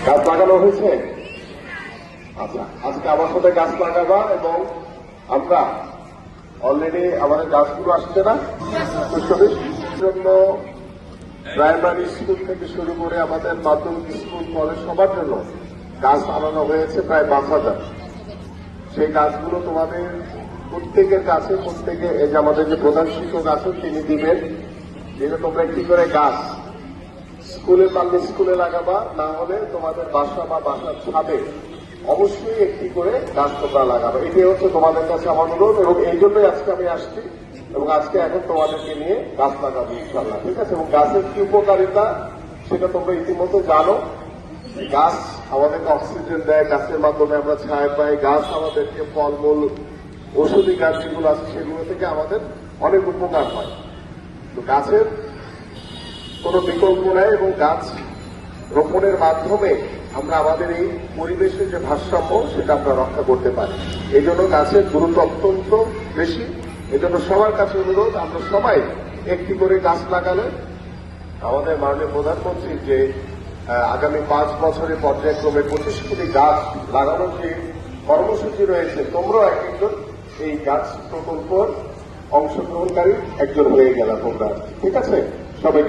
গাছ লাগানো হয়েছে? আচ্ছা, আজকে আমার সাথে গাছ লাগাবা এবং আমরা অলরেডি আমাদের গাছগুলো আসছে না জন্য প্রাইমারি স্কুল থেকে শুরু করে আমাদের মাধ্যমিক স্কুল কলেজ সবার জন্য গাছ আনানো হয়েছে প্রায় 5,000। সেই গাছগুলো তোমাদের প্রত্যেকের কাছে প্রত্যেকে এই যে আমাদের যে প্রধান শিক্ষক আছেন তিনি দিবেন, যেটা তোমরা একটি করে গাছ স্কুলে পারলে স্কুলে লাগাবা, না হলে তোমাদের বাসা বা বাসার ছাদে অবশ্যই একটি করে গাছ তোমরা লাগাবে। এটাই হচ্ছে তোমাদের কাছে আমার অনুরোধ এবং এই জন্যই আজকে আমি আসছি এবং আজকে এখন তোমাদেরকে নিয়ে গাছ লাগাবো ইনশাল্লাহ, ঠিক আছে? এবং গাছের কি উপকারিতা সেটা তোমরা ইতিমধ্যে জানো। গাছ আমাদেরকে অক্সিজেন দেয়, গাছের মাধ্যমে আমরা ছায়া পাই, গাছ আমাদেরকে ফলমূল ঔষধি গাছ যেগুলো আছে সেগুলো থেকে আমাদের অনেক উপকার হয়। তো গাছের কোনো বিকল্প নেই এবং গাছ রোপণের মাধ্যমে আমরা আমাদের এই পরিবেশের যে ভারসাম্য সেটা আমরা রক্ষা করতে পারি। এই জন্য গাছের গুরুত্ব অত্যন্ত বেশি। এই জন্য সবার কাছে অনুরোধ, আমরা সবাই একটি করে গাছ লাগালে আমাদের মাননীয় প্রধানমন্ত্রীর যে আগামী 5 বছরের পর্যায়ক্রমে 25 কোটি গাছ লাগানোর যে কর্মসূচি রয়েছে, তোমরাও একজন এই গাছ প্রকল্পের অংশগ্রহণকারী একজন হয়ে গেল তোমরা, ঠিক আছে? সবাই